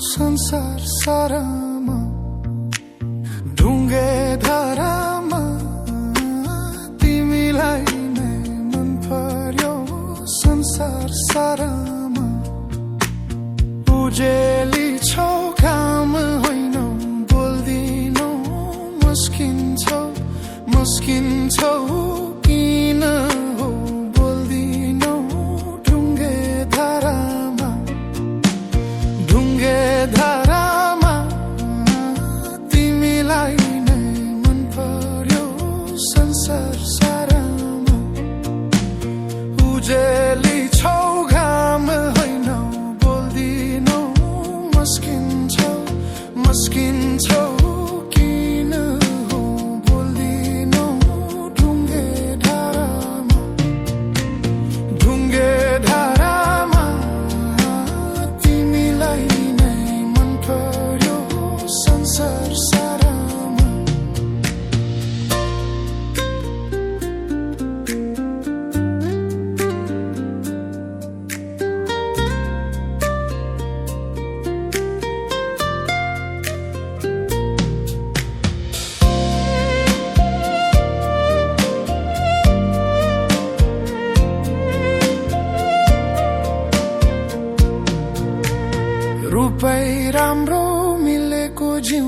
संसार सारामा ढुङ्गे धारामा तिमीलाई नै मन पर्यो संसार सारामा उजेली छौ काम होइनौ बोल्दिनौ मुस्किन्छौ किन हो बोल्दिनौ ढुङ्गे धारामा तिमीलाई नै मन पर्यो संसार सारामा उजेली छौ घाम होइनौ बोल्दिनौ मुस्किन्छौ किन हो बोल्दिनौ ढुङ्गे धारामा तिमीलाई नै मन पर्यो संसार सारामा रूपै राम्रो मिलेको जिउ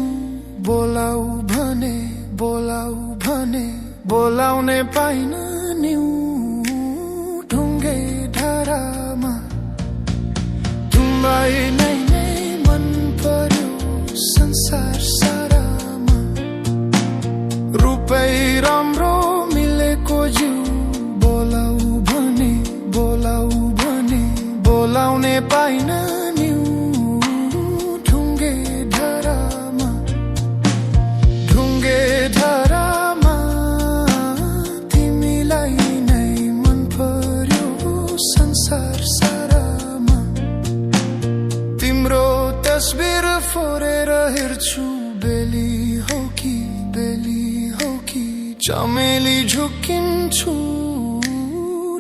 बोलाउ भने बोलाउने पाइन निउ ढुङ्गे धारामा तिमीलाई नै मन पर्यो संसार सारामा रूपै राम्रो मिलेको जिउ बोलाउ भने बोलाउने पाइन निउ धारामा तिमीलाई नै मन पर्यो संसार सारामा तिम्रो तस्बिर फोरेर हेर्छु बेली हो कि चमेली झुकिन्छु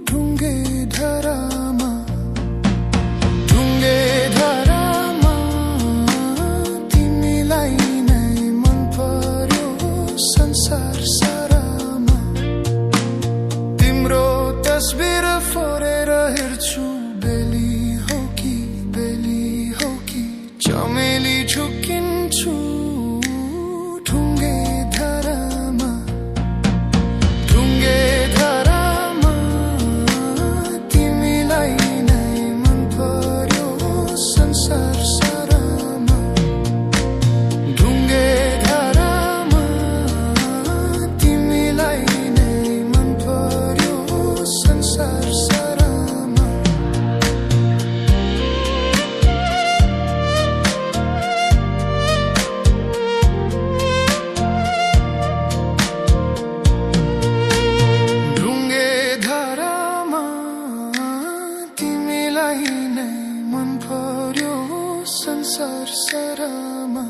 ढुङ्गे धारामा तिमीलाई संसार सारामा तिम्रो तस्बिर फोरेर हेर्छु बेली हो कि चमेली झुकिन्छु ढुङ्गे धारामा तिमीलाई नै मन पर्यो संसार सारामा ढुङ्गे संसार सारामा ढुङ्गे धारामा तिमीलाई नै मन पर्यो संसार सारामा